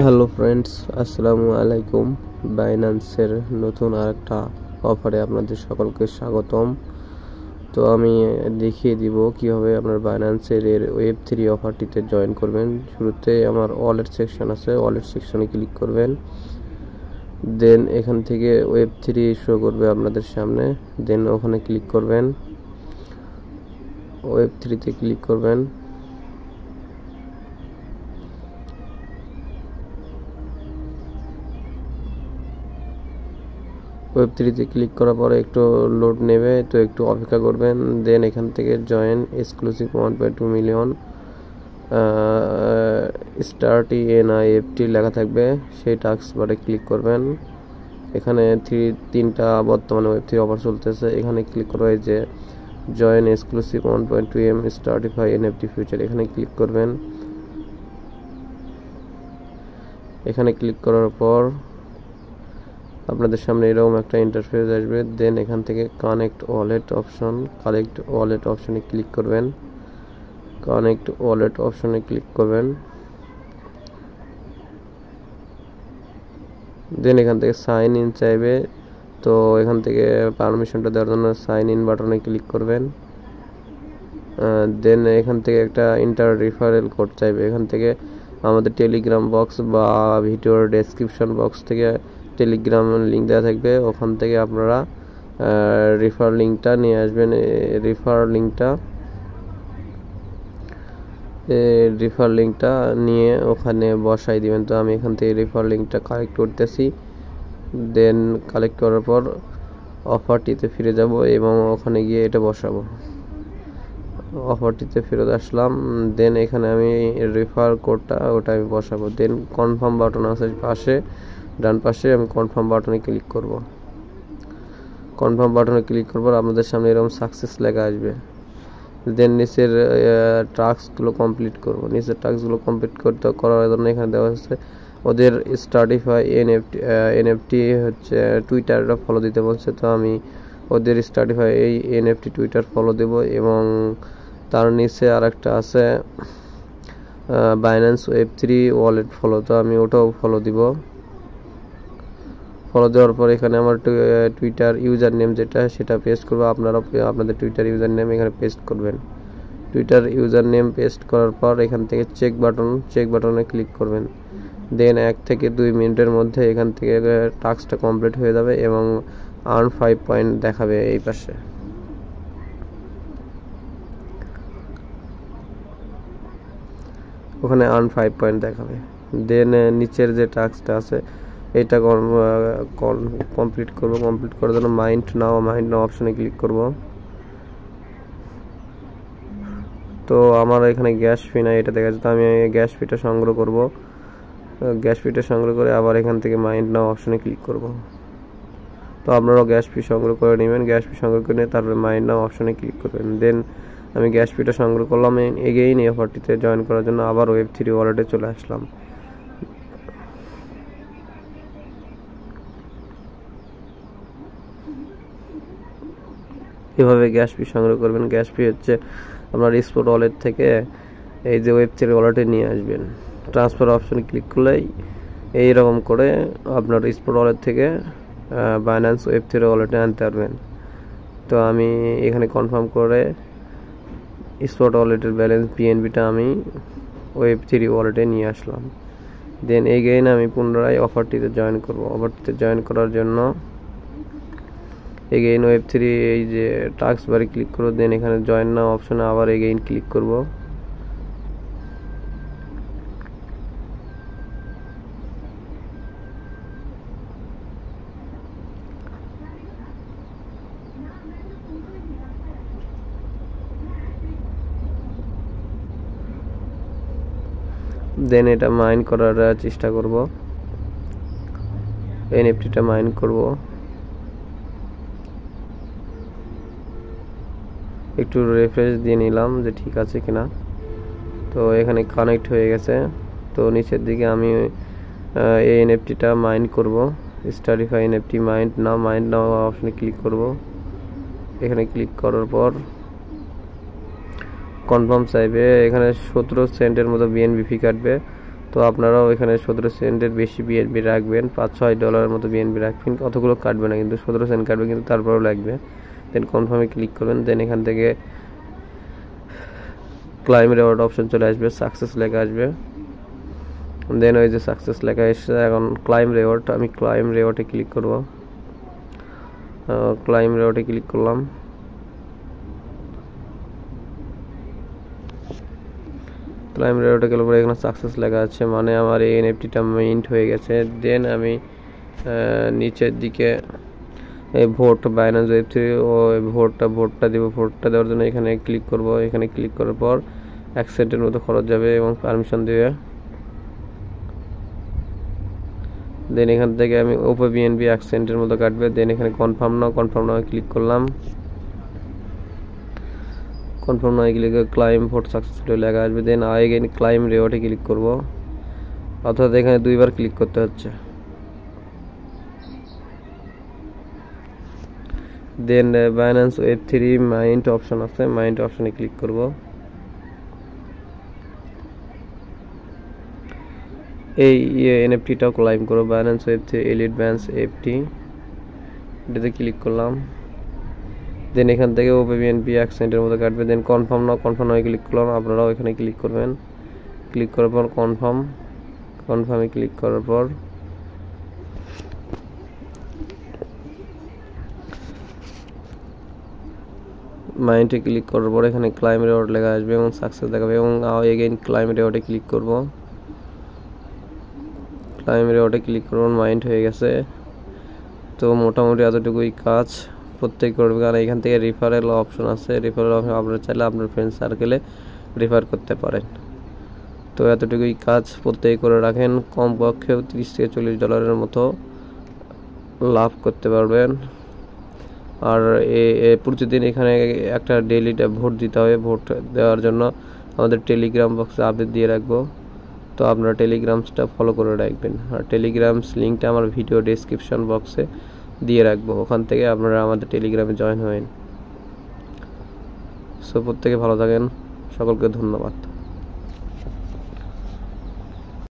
Hello friends, আসসালামু আলাইকুম। বাইন্যান্সের নতুন আরেকটা অফারে আপনাদের সকলকে স্বাগতম। তো আমি দেখিয়ে দিব কিভাবে আপনার বাইন্যান্সের Web3 অফারটিতে জয়েন করবেন। শুরুতে আমার ওয়ালেট সেকশন আছে, ওয়ালেট সেকশনে ক্লিক করবেন। দেন এখান থেকে Web3 শো করবে আপনাদের সামনে। দেন ওখানে ক্লিক করবেন, Web3-তে ক্লিক করবেন। Web3-তে ক্লিক করার পরে একটু লোড নেবে, তো একটু অপেক্ষা করবেন। দেন এখান থেকে জয়েন এক্সক্লুসিভ 1.2 মিলিয়ন স্টার্টি NIFT লেখা থাকবে, সেই টাস্ক বারে ক্লিক করবেন। এখানে তিনটা বর্তমানে Web3 অফার চলতেছে। এখানে ক্লিক করবে যে join exclusive 1.2 M স্টার্টিফাই NFT future, এখানে ক্লিক করবেন। এখানে ক্লিক করার পর আপনাদের সামনে এরকম একটা ইন্টারফেস আসবে। দেন এখান থেকে কানেক্ট ওয়ালেট অপশনে ক্লিক করবেন। কানেক্ট ওয়ালেট অপশনে ক্লিক করবেন। দেন এখান থেকে সাইন ইন চাইবে, তো এখান থেকে পারমিশনটা দেওয়ার জন্য সাইন ইন বাটনে ক্লিক করবেন। দেন এখান থেকে একটা ইন্টার রেফারেল কোড চাইবে। এখান থেকে আমাদের টেলিগ্রাম বক্স বা ভিডিওর ডেসক্রিপশন বক্স থেকে টেলিগ্রাম লিঙ্ক দেওয়া থাকবে, ওখান থেকে আপনারা রেফার লিঙ্কটা নিয়ে আসবেন। রেফার লিঙ্কটা নিয়ে ওখানে বসাই দিবেন। তো আমি এখান থেকে রেফার লিঙ্কটা কালেক্ট করতেছি। দেন কালেক্ট করার পর অফারটিতে ফিরে যাব এবং ওখানে গিয়ে এটা বসাবো। অফারটিতে ফেরত আসলাম। দেন এখানে আমি রেফার কোডটা ওটা আমি বসাবো। দেন কনফার্ম বাটন আছে পাশে, ডান পাশে, আমি কনফার্ম বাটনে ক্লিক করব। কনফার্ম বাটনে ক্লিক করব, আপনাদের সামনে এরকম সাকসেস লেখা আসবে। দেন নিচের টাস্কগুলো কমপ্লিট করব। নিচের টাস্কগুলো কমপ্লিট করার জন্য এখানে দেওয়া হচ্ছে ওদের স্টার্টিফাই এনএফটি হচ্ছে টুইটারটা ফলো দিতে বলছে। তো আমি ওদের স্টার্টিফাই এই NFT টুইটার ফলো দেব এবং তার নিচে আরেকটা আছে বাইন্যান্স Web3 ওয়ালেট ফলো, তো আমি ওটাও ফলো দিব। ফলো দেওয়ার পর এখানে আমার টুইটার ইউজার নেম যেটা সেটা পেস্ট করবো। আপনারা আপনাদের টুইটার ইউজার নেম এখানে পেস্ট করবেন। টুইটার ইউজার নেম পেস্ট করার পর এখান থেকে চেক বাটনে ক্লিক করবেন। দেন 1 থেকে 2 মিনিটের মধ্যে এখান থেকে টাস্কটা কমপ্লিট হয়ে যাবে এবং আর্ন 5 পয়েন্ট দেখাবে এই পাশে। ওখানে আর্ন 5 পয়েন্ট দেখাবে। দেন নিচের যে টাস্কটা আছে এটা কমপ্লিট করব। কমপ্লিট করার জন্য মাইন্ড নাও অপশনে ক্লিক করব। তো আমার এখানে গ্যাস ফি নাই এটা দেখা যাচ্ছে, আমি গ্যাস ফিটা সংগ্রহ করব। গ্যাস ফিটা সংগ্রহ করে আবার এখান থেকে মাইন্ড নাও অপশনে ক্লিক করব। তো আপনারাও গ্যাস ফি সংগ্রহ করে নেবেন। গ্যাস ফি সংগ্রহ করে নিয়ে তারপরে মাইন্ড নাও অপশনে ক্লিক করবেন। দেন আমি গ্যাস ফিটা সংগ্রহ করলাম। এগেইন এই অফারটিতে জয়েন করার জন্য আবার Web3 ওয়ালেটে চলে আসলাম। এভাবে গ্যাস ফি সংগ্রহ করবেন। গ্যাস ফি হচ্ছে আপনার স্পট ওয়ালেট থেকে এই যে Web3 ওয়ালেটে নিয়ে আসবেন। ট্রান্সফার অপশনে ক্লিক করলেই এইরকম করে আপনার স্পট ওয়ালেট থেকে বাইন্যান্স Web3 ওয়ালেটে আনতে পারবেন। তো আমি এখানে কনফার্ম করে স্পট ওয়ালেটের ব্যালেন্স PNBটা আমি Web3 ওয়ালেটে নিয়ে আসলাম। দেন এগেইন আমি পুনরায় অফারটিতে জয়েন করব। অফারটিতে জয়েন করার জন্য এগেইন Web3 এই যে টাস্ক বারে ক্লিক করব। দেন এখানে জয়েন নাও অপশনে আবার এগেইন ক্লিক করব। দেন এটা মাইন করার চেষ্টা করব, NFTটা মাইন করব। একটু রিফ্রেশ দিয়ে নিলাম যে ঠিক আছে কিনা। তো এখানে কানেক্ট হয়ে গেছে। তো নিচের দিকে আমি এই NFTটা মাইন করব। স্টাডিফাই NFT মাইন্ড নাও অপশনে ক্লিক করব। এখানে ক্লিক করার পর কনফার্ম চাইবে। এখানে 17 সেন্টের মতো BNB ফি কাটবে। তো আপনারাও এখানে 17 সেন্টের বেশি বিএনপি রাখবেন, $5-6 মতো বিএনপি রাখবেন, অতগুলো কাটবে না কিন্তু 17 সেন্ট কাটবে, কিন্তু তারপরেও লাগবে। দেন কনফার্মে ক্লিক করবেন। দেন এখান থেকে ক্লাইম রিওয়ার্ড অপশন চলে আসবে, সাকসেস লেখা আসবে। দেন ওই যে সাকসেস লেখা এসে এখন ক্লাইম রিওয়ার্ড, আমি ক্লাইম রিওয়ার্ডে ক্লিক করব। ক্লাইম রিওয়ার্ডে ক্লিক করলাম। ক্লাইম রিওয়ার্ডে গেলে পরে এখানে সাকসেস লেখা আছে, মানে আমার এই এনএফটিটা মিন্ট হয়ে গেছে। দেন আমি নিচের দিকে এই ভোট বাইন্যান্স ওয়েব3 ও ভোটটা দেবো। ভোটটা দেওয়ার জন্য এখানে ক্লিক করব। এখানে ক্লিক করার পর 1 সেন্টের মতো খরচ যাবে এবং পারমিশন দেবে। দেন এখান থেকে আমি ওপো বিএনপি 1 সেন্টের মতো কাটবে। দেন এখানে কনফার্ম নাও ক্লিক করলাম। কনফার্ম নাও ক্লিক করে ক্লাইম ভোট সাকসেসফুলি লেখা আসবে। দেন এগেইন ক্লাইম রিওয়ার্ডে ক্লিক করব, অর্থাৎ এখানে 2 বার ক্লিক করতে হচ্ছে। দেন বাইন্যান্স ওয়েব3 মাইন্ট অপশন আছে, মাইন্ট অপশনে ক্লিক করব। এই এনএফটিটাও ক্লাইম করব, বাইন্যান্স ওয়েব3 এলিট ব্যান্স এফটি, এটাতে ক্লিক করলাম। দেন এখান থেকে ওপো বিএনপি 1 সেন্টের মতো কাটবে। দেন কনফার্ম নাও ক্লিক করলাম, আপনারাও এখানে ক্লিক করবেন। ক্লিক করার পর কনফার্মে ক্লিক করার পর মাইন্ডে ক্লিক করার পর এখানে ক্লাইম রিওয়ার্ড লেখা আসবে এবং সাকসেস দেখাবে, এবং এগেইন ক্লাইম রিওয়ার্ডে ক্লিক করব। ক্লাইম রিওয়ার্ডে ক্লিক করব, মাইন্ড হয়ে গেছে। তো মোটামুটি এতটুকুই কাজ প্রত্যেক করবে। কারণ এখান থেকে রিফারেল অপশন আছে, রিফারেল অপশন আপনারা চাইলে আপনার ফ্রেন্ড সার্কেলে রেফার করতে পারেন। তো এতটুকুই কাজ প্রত্যেক করে রাখেন, কমপক্ষেও $30-40 মতো লাভ করতে পারবেন। আর প্রতিদিন এখানে একটা ডেইলিটা ভোট দিতে হবে। ভোট দেওয়ার জন্য আমাদের টেলিগ্রাম বক্সে আপডেট দিয়ে রাখবো, তো আপনারা টেলিগ্রামসটা ফলো করে রাখবেন। আর টেলিগ্রামস লিঙ্কটা আমার ভিডিও ডেসক্রিপশন বক্সে দিয়ে রাখবো, ওখান থেকে আপনারা আমাদের টেলিগ্রামে জয়েন হবেন। সো প্রত্যেকে ভালো থাকেন, সকলকে ধন্যবাদ।